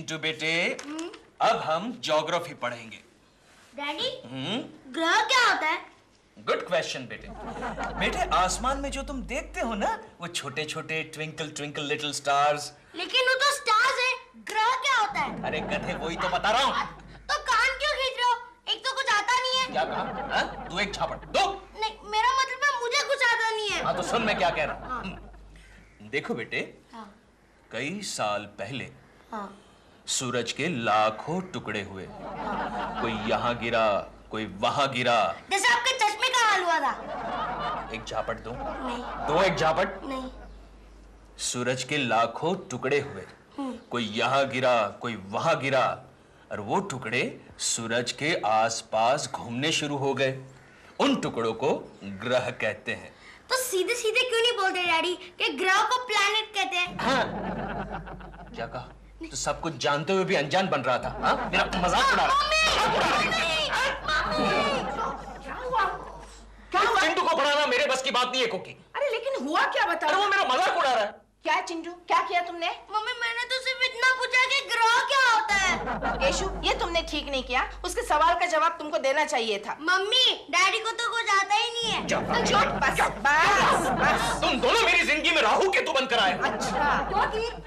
चिंटू बेटे, अब हम ज्योग्राफी पढ़ेंगे। डैडी, ग्रह क्या होता है? गुड क्वेश्चन बेटे। बेटे, आसमान में जो तुम देखते हो ना, वो छोटे छोटे ट्विंकल ट्विंकल लिटिल स्टार्स। लेकिन वो तो स्टार्स है, ग्रह क्या होता है? अरे गधे, वही तो बता रहा हूँ। तो कान क्यों खींच रहे हो? एक तो कुछ आता नहीं है। क्या कहा? हाँ? तू एक झापड़ दो। नहीं, मेरा मतलब है मुझे कुछ आता नहीं है। हाँ तो सुन मैं क्या कह रहा हूँ। देखो बेटे, हाँ। कई साल पहले हाँ। सूरज के लाखों टुकड़े हुए। कोई यहाँ गिरा, कोई वहां गिरा। जैसे आपके चश्मे का हाल हुआ था। एक झापट दो। नहीं। दो एक झापट। नहीं। सूरज के लाखों टुकड़े हुए, कोई यहाँ गिरा, कोई वहां गिरा, और वो टुकड़े सूरज के आसपास घूमने शुरू हो गए। उन टुकड़ों को ग्रह कहते हैं। तो सीधे सीधे क्यों नहीं बोलते डैडी कि ग्रह को प्लैनेट कहते हैं? हाँ। क्या कहा? तो सब कुछ जानते हुए भी अनजान बन रहा था। हाँ? मेरा मजाक उड़ा रहा। क्या हुआ? चिंटू को पढ़ाना मेरे बस की बात नहीं है कुकी। अरे लेकिन हुआ क्या, बताओ। अरे वो मेरा मजाक उड़ा रहा है। क्या चिंटू, क्या किया तुमने? मम्मी, मैंने तो सिर्फ इतना पूछा कि ग्रह क्या होता है। केशु, ये तुमने ठीक नहीं किया। उसके सवाल का जवाब तुमको देना चाहिए था। मम्मी, डैडी को तो कुछ आता ही नहीं है। बस बस। तुम दोनों मेरी जिंदगी में राहु केतु बनकर आए। अच्छा,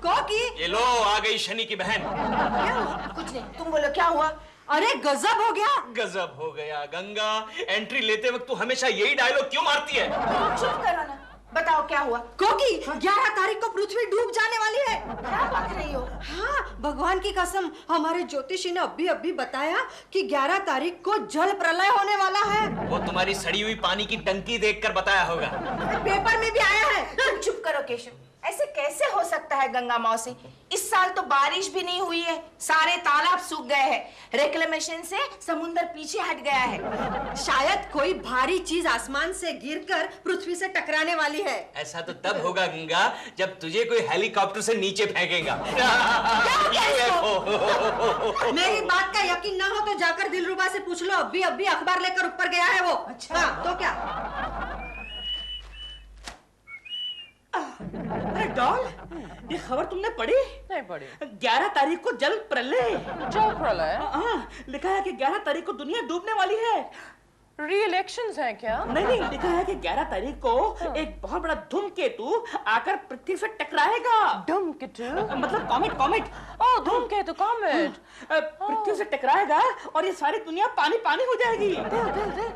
कौकी? ये लो, आ गई शनि की बहन। क्या हुआ? कुछ नहीं, तुम बोलो क्या हुआ? अरे गजब हो गया। गजब हो गया। गंगा, एंट्री लेते वक्त तू हमेशा यही डायलॉग क्यों मारती है? चुप करो ना, बताओ क्या हुआ? कौकी, 11 तारीख को पृथ्वी डूब जाने वाली है। क्या बात रही हो? हाँ, भगवान की कसम, हमारे ज्योतिषी ने अभी बताया कि 11 तारीख को जल प्रलय होने वाला है। वो तुम्हारी सड़ी हुई पानी की टंकी देखकर बताया होगा। पेपर में भी आया है। तुम चुप करो केशव, ऐसे कैसे हो सकता है गंगा मौसी? इस साल तो बारिश भी नहीं हुई है, सारे तालाब सूख गए हैं। रेक्लेमेशन से समुंदर पीछे हट गया है। शायद कोई भारी चीज आसमान से गिरकर पृथ्वी से टकराने वाली है। ऐसा तो तब होगा गंगा, जब तुझे कोई हेलीकॉप्टर से नीचे फेंकेगा। मेरी बात का यकीन ना हो तो जाकर दिलरुबा से पूछ लो, अभी अखबार लेकर ऊपर गया है वो। अच्छा। हाँ, तो क्या? अरे डॉल, ये खबर तुमने पढ़ी? नहीं पढ़ी। 11 तारीख को जल प्रलय। जल प्रलय? हाँ, लिखा है कि 11 तारीख को दुनिया डूबने वाली है। री-इलेक्शंस हैं क्या? नहीं, लिखा है कि 11 तारीख को एक बहुत बड़ा धूमकेतु आकर पृथ्वी से टकराएगा। धूमकेतु? मतलब कॉमेट। ओह, धूमकेतु, कॉमेट। पृथ्वी से टकराएगा और ये सारी दुनिया पानी पानी हो जाएगी। देख,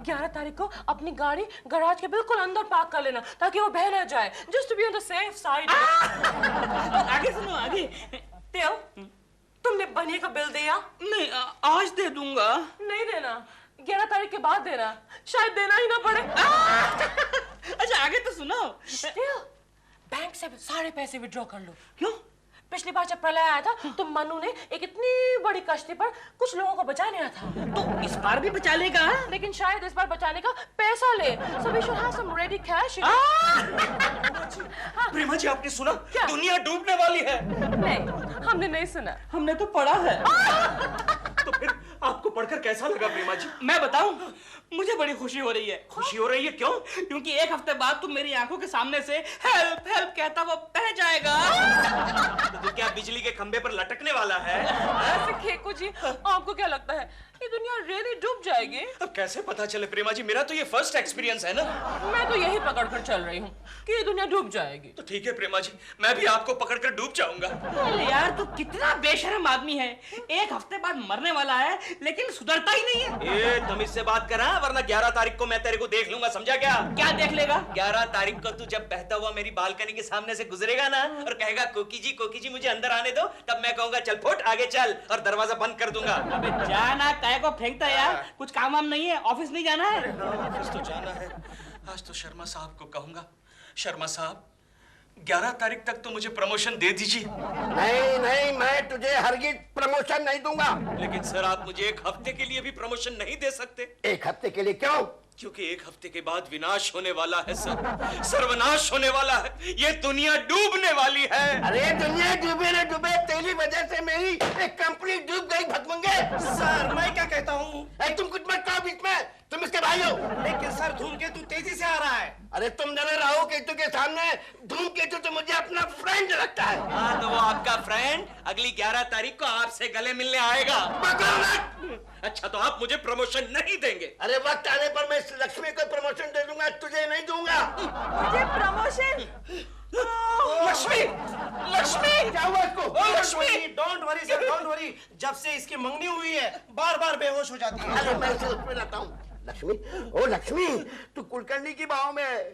11 तारीख को अपनी गाड़ी गैराज के बिल्कुल अंदर पार्क कर लेना ताकि वो बह ना जाए। Just to be on the safe side. आगे सुनो, आगे। तेओ, तुमने बनिए का बिल दिया? नहीं, आज दे दूंगा। नहीं देना, 11 तारीख के बाद देना, शायद देना ही ना पड़े। अच्छा, आगे तो सुनो। तेओ, बैंक से सारे पैसे विड्रॉ कर लो। क्यों? पिछली बार जब प्रलय आया था तो मनु ने एक इतनी बड़ी कश्ती पर कुछ लोगों को बचा लिया था। तो इस बार भी बचा लेगा? लेकिन शायद इस बार बचाने का पैसा ले। So we should have some ready cash. प्रेमा जी, आपने सुना? क्या? दुनिया डूबने वाली है। नहीं, हमने नहीं सुना। हमने तो पढ़ा है। तो फिर आपको पढ़कर कैसा लगा प्रेमा जी? मैं बताऊं, मुझे बड़ी खुशी हो रही है। खुशी हो रही है? क्यों? क्योंकि एक हफ्ते बाद तुम मेरी आंखों के सामने से हेल्प हेल्प कहता वो बह जाएगा। तो क्या बिजली के खंबे पर लटकने वाला है? ऐसे खेकू जी, आपको क्या लगता है ये दुनिया really डूब जाएगी? अब कैसे पता चले प्रेमा जी? मेरा तो ये फर्स्ट एक्सपीरियंस है ना। मैं तो यही पकड़ कर चल रही हूँ कि ये दुनिया डूब जाएगी। तो ठीक है प्रेमा जी, मैं भी आपको पकड़कर डूब जाऊंगा। यार, तू कितना बेशर्म आदमी है। एक हफ्ते बाद मरने वाला है लेकिन सुधरता ही नहीं है। ए, तुम इससे बात करा, वरना 11 तारीख को मैं तेरे को देख लूंगा, समझा क्या? क्या देख लेगा? 11 तारीख को तू जब बहता हुआ मेरी बालकनी के सामने से गुजरेगा ना और कहेगा कोकी जी मुझे अंदर आने दो, तब मैं कहूंगा चल फुट आगे चल, और दरवाजा बंद कर दूंगा। अबे जाना, काय को फेंकता है यार। कुछ काम वाम नहीं है? ऑफिस नहीं जाना है? ऑफिस तो जाना है। आज तो शर्मा साहब को कहूंगा, शर्मा साहब 11 तारीख तक तो मुझे प्रमोशन दे दीजिए। नहीं, मैं तुझे हरगिज प्रमोशन नहीं दूंगा। लेकिन सर, आप मुझे एक हफ्ते के लिए भी प्रमोशन नहीं दे सकते? एक हफ्ते के लिए क्यों? क्योंकि एक हफ्ते के बाद विनाश होने वाला है सर, सर्वनाश होने वाला है। ये दुनिया डूबने वाली है। अरे दुनिया डूबे न डूबे, तेरी वजह से मेरी एक कंपनी डूब गई भतमंगे। सर, मैं क्या कहता हूँ? तुम कुछ मत कहो बीच में। तुम इसके भाई हो। लेकिन सर धूमकेतु तेजी से आ रहा है। अरे तुम जरा राहु केतु के सामने धूमकेतु तो मुझे अपना फ्रेंड लगता है। हाँ तो वो आपका फ्रेंड अगली 11 तारीख को आपसे गले मिलने आएगा। अच्छा तो आप मुझे प्रमोशन नहीं देंगे? अरे वक्त आने पर मैं लक्ष्मी को प्रमोशन दे दूंगा, तुझे नहीं दूंगा। मुझे प्रमोशन? लक्ष्मी, लक्ष्मी क्या हुआ इसको? Lakshmi, don't worry sir, don't worry. जब से इसकी मंगनी हुई है बार बार बेहोश हो जाती है। अरे मैं इसे उसमें लाता हूँ। लक्ष्मी, ओ लक्ष्मी, तू कुलकर्णी की बाहों में है।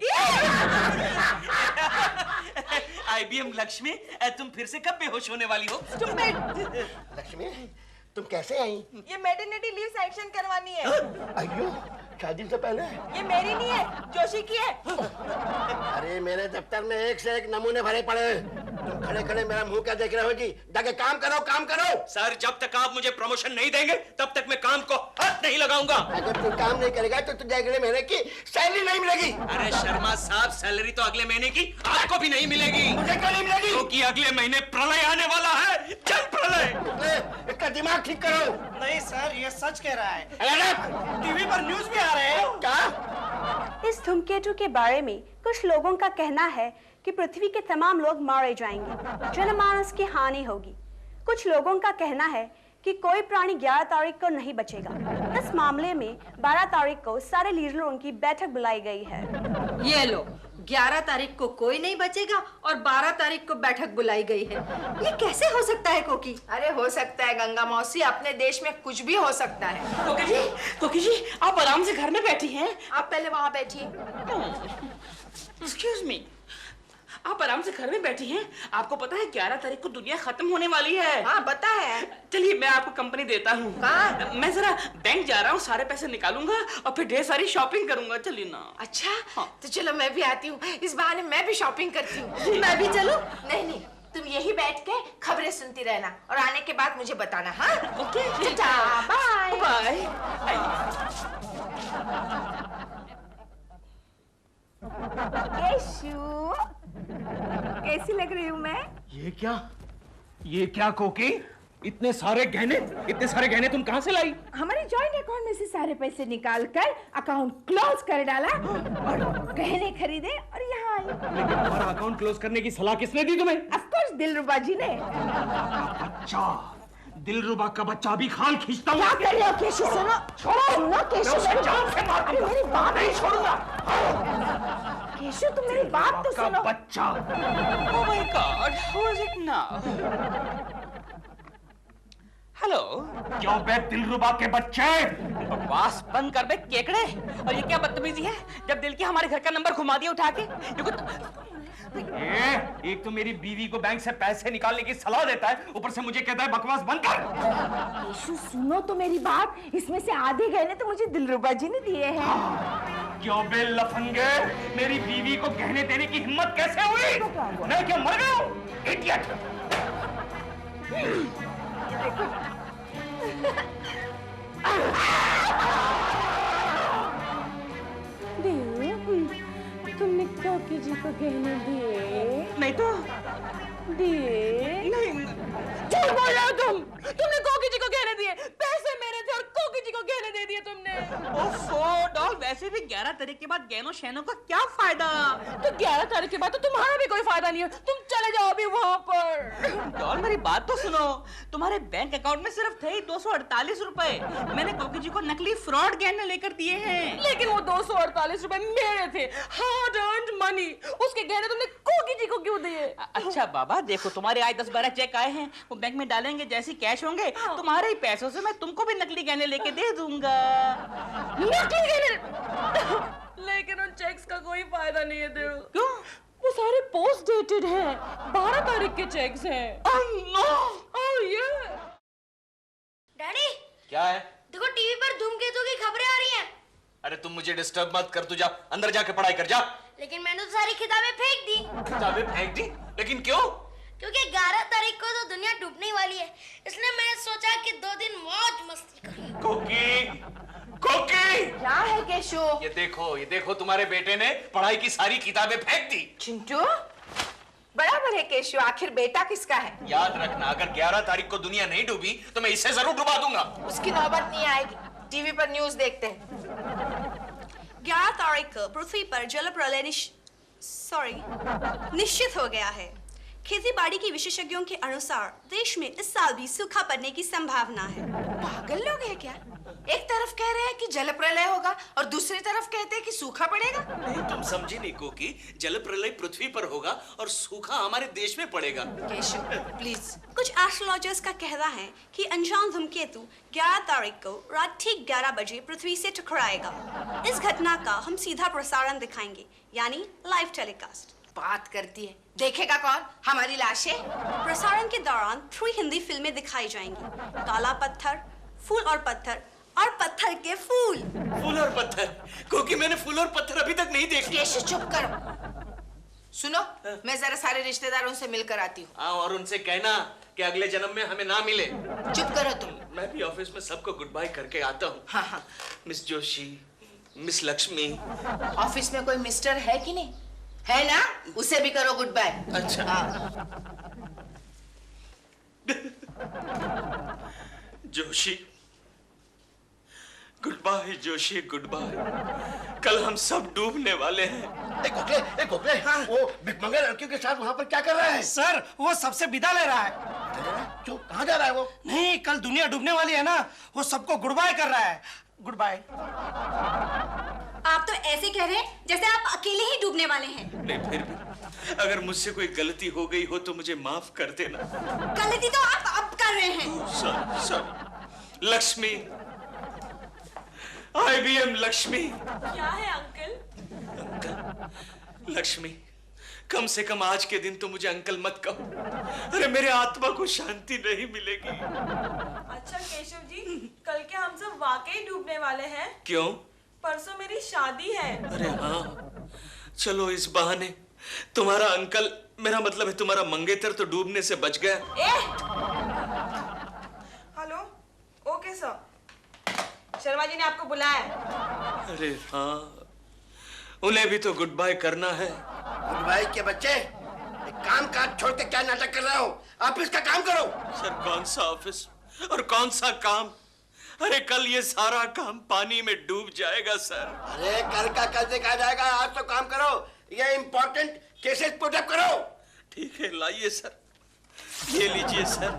IBM लक्ष्मी, तुम फिर से कब बेहोश होने वाली हो? लक्ष्मी, तुम कैसे आई? ये मैटरनिटी लीव सैंक्शन करवानी है। अयो, शादी से पहले? ये मेरी नहीं है, जोशी की है। अरे मेरे दफ्तर में एक से एक नमूने भरे पड़े हैं। तुम खड़े खड़े मेरा मुंह क्या देख रहे हो जी? जाके काम करो, काम करो। सर जब तक आप मुझे प्रमोशन नहीं देंगे तब तक मैं काम को हाथ नहीं लगाऊंगा। अगर तू काम नहीं करेगा तो तुझे अगले महीने की सैलरी नहीं मिलेगी। अरे शर्मा साहब, सैलरी तो अगले महीने की आपको भी नहीं मिलेगी। मुझे क्यों नहीं मिलेगी? क्योंकि अगले महीने प्रलय आने वाला है, जल प्रलय। इसका दिमाग ठीक करो। नहीं सर, ये सच कह रहा है। अरे टीवी पर न्यूज भी आ रहे हैं। क्या? इस धूमकेतु के बारे में कुछ लोगों का कहना है कि पृथ्वी के तमाम लोग मारे जाएंगे, जनमानस की हानि होगी। कुछ लोगों का कहना है कि कोई प्राणी 11 तारीख को नहीं बचेगा। इस मामले में 12 तारीख को सारे लीडरों की बैठक बुलाई गई है। ये लो, 11 तारीख को कोई नहीं बचेगा और 12 तारीख को बैठक बुलाई गई है। ये कैसे हो सकता है कोकी? अरे हो सकता है गंगा मौसी, अपने देश में कुछ भी हो सकता है। कोकी जी आप आराम से घर में बैठी हैं। आप पहले वहां बैठिए। एक्सक्यूज मी, आप आराम से घर में बैठी हैं। आपको पता है 11 तारीख को दुनिया खत्म होने वाली है। हाँ पता है। चलिए मैं आपको कंपनी देता हूँ। कहाँ? मैं जरा बैंक जा रहा हूँ, सारे पैसे निकालूंगा और फिर ढेर सारी शॉपिंग करूंगा। चलिए ना। अच्छा हाँ। तो चलो मैं भी आती हूँ, इस बहाने मैं भी शॉपिंग करती हूँ। मैं भी चलूं? नहीं नहीं, तुम यही बैठ के खबरें सुनती रहना और आने के बाद मुझे बताना। हाँ okay, tata, bye bye. Keshu, कैसी लग रही हूँ मैं? ये क्या कोकी? इतने सारे गहने तुम कहाँ से लाई? हमारे जॉइंट अकाउंट में से सारे पैसे निकाल कर अकाउंट क्लोज कर डाला और गहने खरीदे और यहाँ आई। लेकिन हमारा अकाउंट क्लोज करने की सलाह किसने दी तुम्हें? ऑफ कोर्स दिलरुबा जी ने। अच्छा, दिलरुबा का बच्चा भी खाल खींचता हुआ। क्या कर रहे हो केशु? सुनो सुनो केशु, मेरी बात नहीं छोड़ूंगा। केशु तुम मेरी बात तो सुनो। बच्चा। Oh my God, who is it now? Hello. क्यों बे दिलरुबा के बच्चे? बकवास बंद कर बे केकड़े। और ये क्या बदतमीजी है, जब दिल की हमारे घर का नंबर घुमा दिया उठा के। एक तो मेरी बीवी को बैंक से पैसे निकालने की सलाह देता है, ऊपर से मुझे कहता है बकवास बंद कर। केशु सुनो तो मेरी बात, इसमें से आधे गहने तो मुझे दिलरुबा जी ने दिए हैं। क्यों बे लफंगे, मेरी बीवी को गहने देने की हिम्मत कैसे हुई? मैं क्या मर गया हूँ? इडियट। तुमने कोकी जी को गहने दिए? नहीं तो दिए? नहीं। झूठ बोल रहे हो तुम। तुमने कोकी जी को गहने दिए, पैसे मेरे थे और कोकी जी को गहने दे दिए तुमने। ओफो डॉल, वैसे भी 11 तारीख के बाद गहनों शहनों का क्या फायदा? तो 11 तारीख के बाद तो तुम्हारा भी कोई फायदा नहीं है, तुम चले जाओ अभी वहाँ पर। डॉल मेरी बात तो सुनो, तुम्हारे बैंक अकाउंट में सिर्फ थे ही 248 रुपए। मैंने कोकी जी को नकली फ्रॉड गहने लेकर दिए हैं। लेकिन वो 248 रुपए मेरे थे, हार्ड अर्न्ड मनी। उसके गहने तुमने कोकी जी को क्यों दिए? अच्छा बाबा देखो, तुम्हारे आज 10-12 चेक आए हैं, वो बैंक में डालेंगे, जैसे कैश होंगे तुम्हारे ही पैसों से मैं तुमको भी नकली गहने लेके दे दूंगा। नकली गहने? लेकिन उन चेक्स का कोई फायदा नहीं है देव। क्यों? वो सारे पोस्ट डेटेड हैं, 12 तारीख के चेक्स हैं। डैडी क्या है? देखो टीवी पर धूमकेतु की खबरें आ रही हैं। अरे तुम मुझे डिस्टर्ब मत कर, तू जा अंदर जाके पढ़ाई कर जा। लेकिन मैंने तो सारी किताबें फेंक दी। किताबें फेंक दी? लेकिन क्यों? क्योंकि 11 तारीख को तो दुनिया डूबने वाली है, इसलिए मैंने सोचा कि 2 दिन मौज मस्ती करूं। कोकी, क्या है केशु? ये देखो तुम्हारे बेटे ने पढ़ाई की सारी किताबें फेंक दी। चिंटू बराबर है केशु, आखिर बेटा किसका है? याद रखना, अगर 11 तारीख को दुनिया नहीं डूबी तो मैं इसे जरूर डुबा दूंगा। उसकी नौबत नहीं आएगी। टीवी पर न्यूज देखते हैं। 11 तारीख को पृथ्वी पर जल प्रलय निश्चित हो गया है। खेती बाड़ी के विशेषज्ञों के अनुसार देश में इस साल भी सूखा पड़ने की संभावना है। पागल लोग हैं क्या? एक तरफ कह रहे हैं कि जल प्रलय होगा और दूसरी तरफ कहते हैं कि सूखा पड़ेगा। नहीं, तुम समझी नहीं कोकी, जल प्रलय पृथ्वी पर होगा और सूखा हमारे देश में पड़ेगा। केशव प्लीज। कुछ एस्ट्रोलॉजर्स का कहना है कि अनजान धूमकेतु 11 तारीख को रात ठीक 11 बजे पृथ्वी से टकराएगा। इस घटना का हम सीधा प्रसारण दिखाएंगे, यानी लाइव टेलीकास्ट। बात करती है, देखेगा कौन? हमारी लाशें। प्रसारण के दौरान 3 हिंदी फिल्में दिखाई जाएंगी, काला पत्थर, फूल और पत्थर के फूल। फूल और पत्थर? क्योंकि मैंने फूल और पत्थर अभी तक नहीं देखे। केशव चुप करो। सुनो, मैं जरा सारे रिश्तेदारों से मिलकर आती हूँ। हाँ, और उनसे कहना कि अगले जन्म में हमें ना मिले। चुप करो तुम। मैं भी ऑफिस में सबको गुड बाय करके आता हूँ। हाँ हाँ। Miss Joshi, miss Lakshmi. Office में कोई मिस्टर है कि नहीं? है ना? उसे भी करो गुड बाय। अच्छा। Joshi, good bye Joshi, good bye. कल हम सब डूबने वाले हैं। गोखले, वो भिखमंगे लड़कियों के साथ वहाँ पर क्या कर रहा है? सर वो सबसे विदा ले रहा है। क्यों, कहाँ जा रहा है वो? नहीं, कल दुनिया डूबने वाली है ना, वो सबको गुड बाय कर रहा है। Good bye. आप तो ऐसे कह रहे हैं जैसे आप अकेले ही डूबने वाले हैं। नहीं, फिर भी अगर मुझसे कोई गलती हो गई हो तो मुझे माफ कर देना। गलती तो आप अब कर रहे हैं। सॉरी। लक्ष्मी, IBM लक्ष्मी। क्या है अंकल? लक्ष्मी, कम से कम आज के दिन तो मुझे अंकल मत कहो। अरे मेरे आत्मा को शांति नहीं मिलेगी। अच्छा केशव जी, कल क्या हम सब वाकई डूबने वाले हैं? क्यों? परसों मेरी शादी है। अरे हाँ, चलो इस बहाने तुम्हारा अंकल, मेरा मतलब है तुम्हारा मंगेतर, तो डूबने से बच गया। Hello, okay sir, Sharma ji ने आपको बुलाया। अरे हाँ, उन्हें भी तो गुड बाय करना है। गुड बाय के बच्चे, काम काज छोड़ के क्या नाटक कर रहे हो? ऑफिस का काम करो। सर, कौन सा ऑफिस और कौन सा काम? अरे कल ये सारा काम पानी में डूब जाएगा सर। अरे कल का कल देखा जाएगा, आज तो काम करो। ये इम्पोर्टेंट केसेस पुट अप करो। ठीक है, लाइए सर, ये लीजिए sir,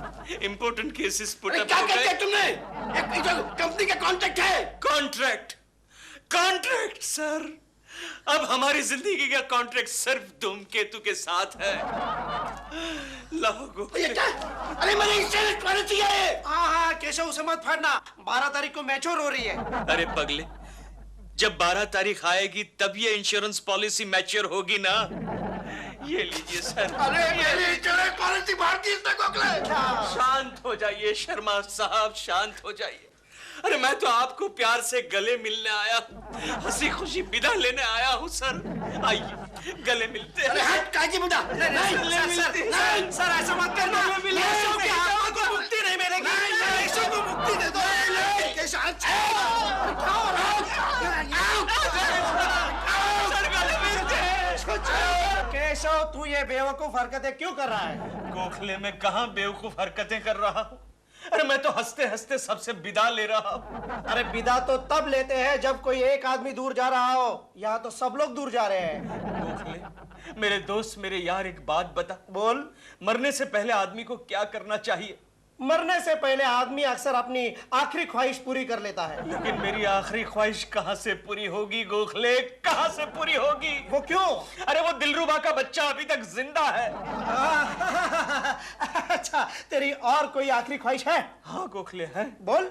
important cases put up. क्या कहते हैं तुमने? एक कंपनी का कॉन्ट्रैक्ट है। कॉन्ट्रैक्ट सर, अब हमारी जिंदगी का कॉन्ट्रैक्ट सिर्फ धूमकेतु के साथ है। लागो। ये क्या? अरे मैंने इंश्योरेंस कराना चाहिए। हाँ, केशव उसे मत फाड़ना, 12 तारीख को मैच्योर हो रही है। अरे पगले, जब 12 तारीख आएगी तब ये इंश्योरेंस पॉलिसी मैच्योर होगी ना। ये लीजिए सर। अरे मेरी इंश्योरेंस पॉलिसी भाड़ दी इसने गोखले। शांत हो जाइए शर्मा साहब, शांत हो जाइए। अरे मैं तो आपको प्यार से गले मिलने आया हूँ, हंसी खुशी विदा लेने आया हूँ सर। आइए गले मिलते हैं। अरे हट, काजी बुदा। नहीं सर ऐसा मत करना। केशव की आत्मा को मुक्ति नहीं मिलेगी। केशव को मुक्ति दे दो। केशव, तू ये बेवकूफ हरकतें क्यों कर रहा है? गोखले में कहाँ बेवकूफ हरकतें कर रहा हूँ? अरे मैं तो हंसते हंसते सबसे विदा ले रहा हूँ। अरे विदा तो तब लेते हैं जब कोई एक आदमी दूर जा रहा हो। यहाँ तो सब लोग दूर जा रहे हैं। गोखले, मेरे दोस्त, मेरे यार, एक बात बता। बोल। मरने से पहले आदमी को क्या करना चाहिए? मरने से पहले आदमी अक्सर अपनी आखिरी ख्वाहिश पूरी कर लेता है। लेकिन मेरी आखिरी ख्वाहिश कहाँ से पूरी होगी गोखले, कहाँ से पूरी होगी? वो क्यों? अरे वो दिलरुबा का बच्चा अभी तक जिंदा है। अच्छा, तेरी और कोई आखिरी ख्वाहिश है? हाँ गोखले है। बोल।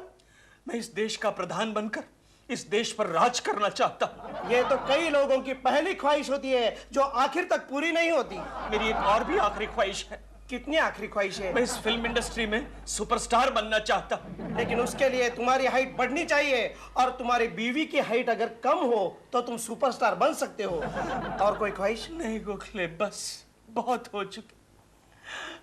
मैं इस देश का प्रधान बनकर इस देश पर राज करना चाहता हूँ। ये तो कई लोगों की पहली ख्वाहिश होती है जो आखिर तक पूरी नहीं होती। मेरी एक और भी आखिरी ख्वाहिश है। कितनी आखिरी ख्वाहिश है? मैं इस फिल्म इंडस्ट्री में सुपरस्टार बनना चाहता हूँ। लेकिन उसके लिए तुम्हारी हाइट बढ़नी चाहिए, और तुम्हारी बीवी की हाइट अगर कम हो तो तुम सुपरस्टार बन सकते हो। और कोई ख्वाहिश? नहीं गोखले, बस बहुत हो चुकी।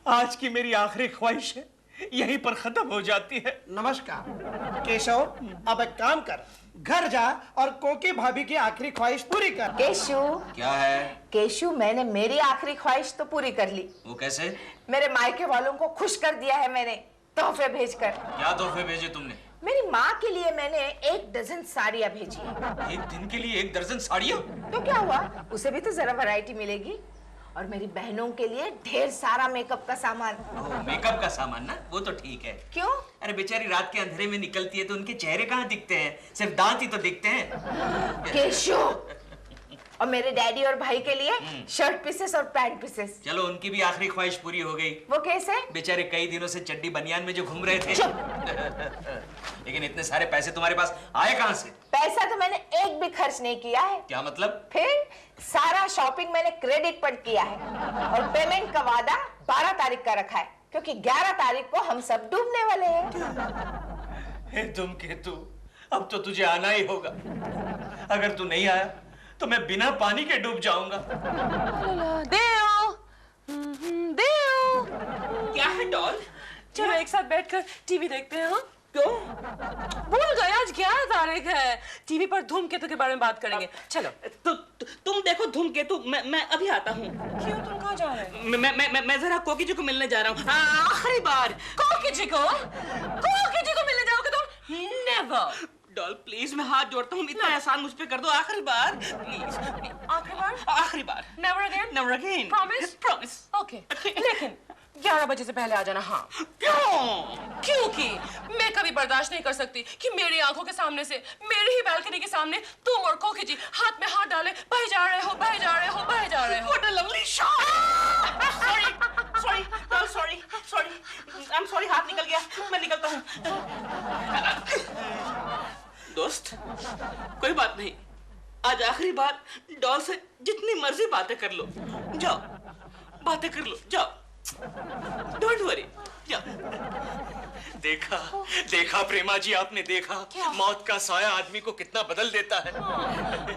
आज की मेरी आखिरी ख्वाहिश है, यहीं पर खत्म हो जाती है। नमस्कार केशव, अब एक काम कर, घर जा और कोकी भाभी की आखिरी ख्वाहिश पूरी कर। केशु, क्या है? केशु, मैंने मेरी आखिरी ख्वाहिश तो पूरी कर ली। वो कैसे? मेरे मायके वालों को खुश कर दिया है मैंने, तोहफे भेजकर। क्या तोहफे भेजे तुमने? मेरी माँ के लिए मैंने 1 दर्जन साड़ियाँ भेजी है। एक दिन के लिए 1 दर्जन साड़ियाँ? तो क्या हुआ, उसे भी तो जरा वैरायटी मिलेगी। और मेरी बहनों के लिए ढेर सारा मेकअप का सामान। मेकअप का सामान ना, वो तो ठीक है। क्यों? अरे बेचारी रात के अंधेरे में निकलती है तो उनके चेहरे कहाँ दिखते हैं, सिर्फ दांत ही तो दिखते हैं। केशव, और मेरे डैडी और भाई के लिए शर्ट पीसेस और पैंट पीसेस। चलो उनकी भी आखिरी ख्वाहिश पूरी हो गई। वो कैसे? बेचारे कई दिनों से चड्डी बनियान में जो घूम रहे थे। लेकिन इतने सारे पैसे तुम्हारे पास आए कहाँ से? पैसा तो मैंने एक भी खर्च नहीं किया है। क्या मतलब? फिर सारा शॉपिंग मैंने क्रेडिट पर किया है और पेमेंट का वादा 12 तारीख का रखा है, क्योंकि 11 तारीख को हम सब डूबने वाले हैं। हे धूमकेतु, अब तो तुझे आना ही होगा। अगर तू नहीं आया तो मैं बिना पानी के डूब जाऊंगा। देव, देव, क्या है डॉल? चलो एक साथ बैठकर टीवी देखते हैं। हाँ, क्यों? भूल गए आज 11 तारीख है। टीवी पर धूमकेतु के बारे में बात करेंगे। चलो। तुम देखो धूमकेतु, मैं अभी आता हूँ। क्यों, तुम कहाँ जा रहे हो? मैं जरा कोकी जी को मिलने जा रहा हूँ, आखिरी बार। कोकी जी को मिलने जाओगे तुम? नेवर। डॉल प्लीज, मैं हाथ जोड़ता हूँ, इतना एहसान मुझ पे कर दो, आखिरी बार प्लीज। आखिरी बार? आखिरी बार। Never again? Never again. Promise? Promise. Okay, लेकिन 11 बजे से पहले आ जाना। हाँ। क्यों? क्योंकि मैं कभी बर्दाश्त नहीं कर सकती कि मेरी आंखों के सामने से, मेरी ही बालकनी के सामने तुम और कोकी जी हाथ में हाथ डाले बह जा रहे हो, बह जा रहे हो, बह जा रहे हो। What a lovely shot! Sorry, doll, sorry. I'm sorry, हाथ निकल गया, मैं निकलता हूँ। दोस्त, कोई बात नहीं, आज आखिरी बार डॉल से जितनी मर्जी बातें कर लो, जाओ, बातें कर लो, जाओ, डोंट वरी, जाओ। देखा प्रेमा जी, आपने देखा मौत का साया आदमी को कितना बदल देता है।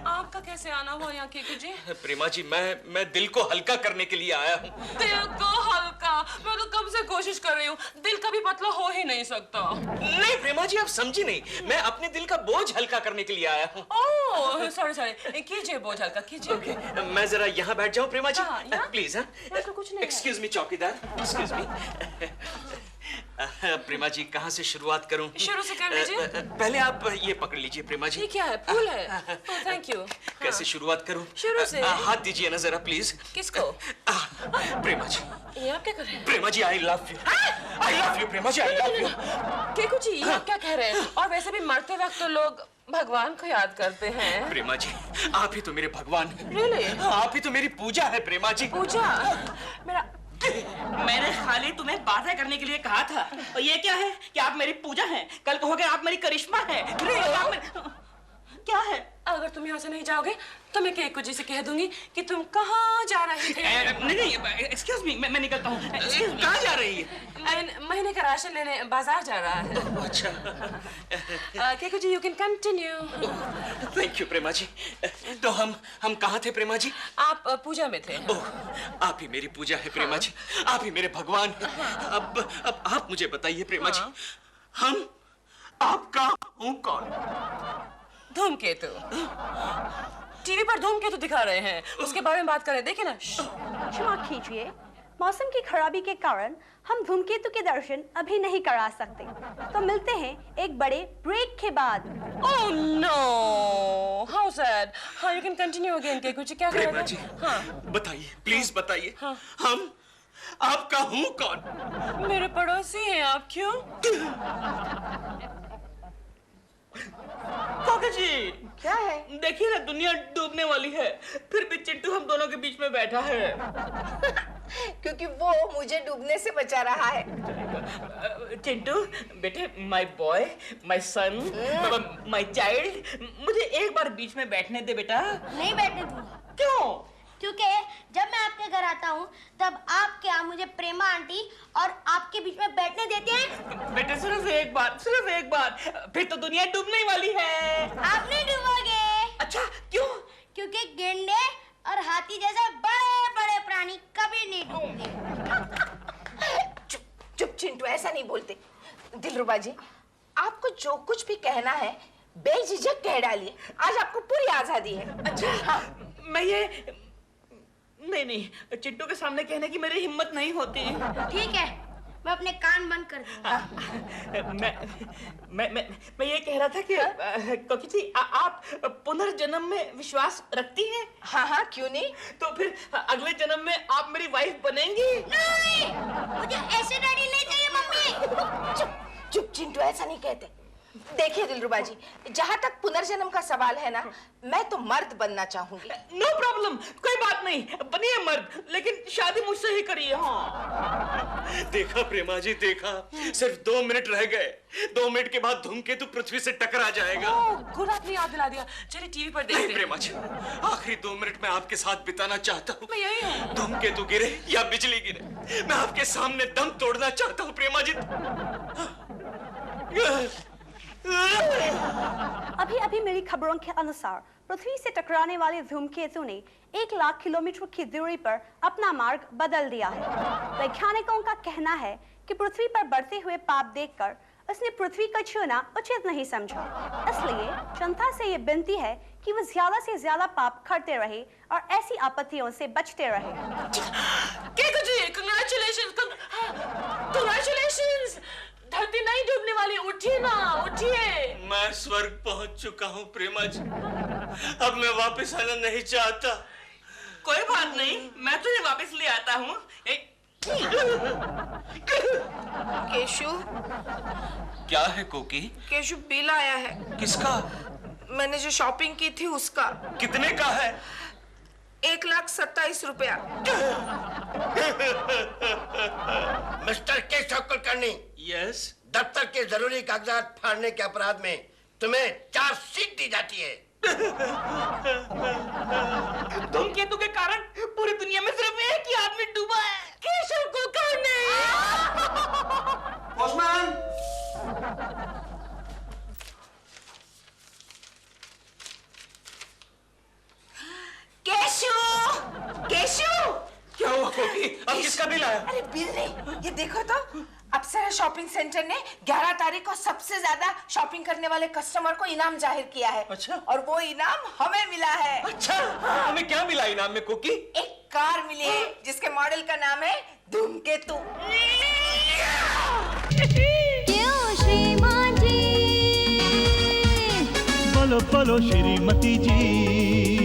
आपका कैसे आना हुआ यहाँ केकू जी? प्रेमा जी, मैं दिल को हल्का करने के लिए आया हूँ। दिल को हल्का? मैं तो कब से कोशिश कर रही हूँ, दिल कभी पतला हो ही नहीं सकता। नहीं प्रेमा जी, आप समझी नहीं, मैं अपने दिल का बोझ हल्का करने के लिए आया हूँ। ओह, सॉरी, कीजिए बोझ हल्का कीजिए। Okay, मैं जरा यहाँ बैठ जाऊँ प्रेमा जी? प्लीज। तो कुछ नहीं। एक्सक्यूज मी चौकीदार, एक्सक्यूज मी। प्रेमा जी, कहाँ से शुरुआत करूं? शुरू से कर लीजिए। पहले आप ये पकड़ लीजिए प्रेमा जी। ये क्या है, फूल है? Thank you. कैसे शुरुआत करूं? शुरू से। हाथ दीजिए ना जरा प्लीज। किसको? प्रेमा जी। ये आप क्या कर रहे हैं? Prema ji, I love you Prema ji, I love you. Keku ji, ये आप क्या कह रहे हैं? और वैसे भी मरते वक्त तो लोग भगवान को याद करते हैं। प्रेमा जी, आप ही तो मेरे भगवान हैं। Really? आप ही तो मेरी पूजा है प्रेमा जी। पूजा? मेरा मैंने खाली तुम्हें बातें करने के लिए कहा था, और ये क्या है कि आप मेरी पूजा हैं, कल कहोगे आप मेरी करिश्मा है। क्या है? अगर तुम यहाँ से नहीं जाओगे तो मैं केकू जी से कह दूंगी कि तुम कहाँ जा रहे थे। नहीं, एक्सक्यूज मी, मैं निकलता हूँ। कहाँ जा रही है? महीने का राशन लेने बाजार जा रहा है। अच्छा। Keku ji, you can continue. Thank you Prema ji. तो हम कहाँ थे प्रेमा जी? आप पूजा में थे। ओह, आप ही मेरी पूजा है प्रेमा जी, आप ही मेरे भगवान हैं। अब आप मुझे बताइए प्रेमा जी, हम आपका हूँ कौन? धूमकेतु। टीवी पर धूमकेतु दिखा रहे हैं, उसके बारे में बात करें। देखिए ना। क्षमा कीजिए, मौसम की खराबी के कारण हम धूमकेतु के दर्शन अभी नहीं करा सकते, तो मिलते हैं एक बड़े ब्रेक के बाद। Oh no, how sad. हाँ, you can continue again. Keku ji, क्या कह प्रेमा रहे जी, थे? हाँ, बताइए, प्लीज बताइए। हाँ। हम आपका हूँ कौन? मेरे पड़ोसी हैं आप। क्यों? कोकी जी, क्या है? देखिए ना, दुनिया डूबने वाली है, फिर भी चिंटू हम दोनों के बीच में बैठा है। क्योंकि वो मुझे डूबने से बचा रहा है। चिंटू बेटे, my boy, my son, my child, मुझे एक बार बीच में बैठने दे बेटा। नहीं बैठने दूंगा। क्यों? क्योंकि जब मैं आपके घर आता हूँ तब आपके यहाँ मुझे प्रेमा आंटी और आपके बीच में बैठने देते हैं। बेटे सिर्फ एक बार, फिर तो दुनिया डूबने ही वाली है। आप नहीं डूबोगे। अच्छा, क्यों? क्योंकि गेंडे और हाथी जैसे बड़े बड़े प्राणी कभी नहीं डूबते। चुप चिंटू, ऐसा नहीं बोलते। दिलरुबा जी, आपको जो कुछ भी कहना है बेझिझक कह डालिए, आज आपको पूरी आजादी है। अच्छा, हाँ, मैं ये नहीं, चिंटू के सामने कहने की मेरी हिम्मत नहीं होती। ठीक है, मैं अपने कान बंद कर दूंगा। मैं ये कह रहा था कि कोकी जी आप पुनर्जन्म में विश्वास रखती हैं? हाँ हाँ, क्यों नहीं? तो फिर अगले जन्म में आप मेरी वाइफ बनेंगी? नहीं, मुझे ऐसे डैडी नहीं चाहिए मम्मी। चुप चुप चिंटू, ऐसा नहीं कहते। देखिए दिलरुबा जी, जहाँ तक पुनर्जन्म का सवाल है ना, मैं तो मर्द बनना चाहूंगी। नो प्रॉब्लम, कोई बात नहीं, बनिए मर्द, लेकिन शादी मुझसे ही करिए। हाँ देखा प्रेमा जी, देखा, सिर्फ 2 मिनट रह गए। 2 मिनट के बाद धूमकेतु पृथ्वी से टकरा जाएगा। गुड, आपने याद दिला दिया। चलिए टीवी पर देखते हैं। प्रेमा जी, आखिरी 2 मिनट मैं आपके साथ बिताना चाहता हूँ। मैं यही हूँ। धूमकेतु गिरे या बिजली गिरे, मैं आपके सामने दम तोड़ना चाहता हूँ प्रेमा जी। अभी अभी मिली खबरों के अनुसार पृथ्वी से टकराने वाले धूमकेतु ने 1 लाख किलोमीटर की दूरी पर अपना मार्ग बदल दिया है। वैज्ञानिकों का कहना है कि पृथ्वी पर बढ़ते हुए पाप देखकर उसने पृथ्वी को छूना उचित नहीं समझा। इसलिए जनता से ये विनती है कि वो ज्यादा से ज्यादा पाप करते रहे और ऐसी आपत्तियों से बचते रहे। कांग्रेचुलेशंस, धरती नहीं डूबने वाली, उठिए ना, उठिए। मैं स्वर्ग पहुंच चुका हूँ प्रेमा जी, अब मैं वापस आना नहीं चाहता। कोई बात नहीं, मैं तुझे वापस ले आता हूँ। केशु, क्या है कोकी? केशु बिल आया है। किसका? मैंने जो शॉपिंग की थी उसका। कितने का है? 1,27,000 रुपया। Mister Keshav Kulkarni, yes. दफ्तर के जरूरी कागजात फाड़ने के अपराध में तुम्हें 4 सीट दी जाती है। धूमकेतु के कारण पूरी दुनिया में सिर्फ एक ही आदमी डूबा है, केशव कुलकर्णी। पोस्टमैन! केशु, केशु! क्या हुआ कोकी? अब किसका बिल आया? अरे बिल नहीं, ये देखो तो, अप्सरा शॉपिंग सेंटर ने 11 तारीख को सबसे ज्यादा शॉपिंग करने वाले कस्टमर को इनाम जाहिर किया है। अच्छा। और वो इनाम हमें मिला है। अच्छा, हमें क्या मिला इनाम में कोकी? एक कार मिली है जिसके मॉडल का नाम है धूमकेतु। क्यों श्रीमान जी? बोलो बोलो श्रीमती जी।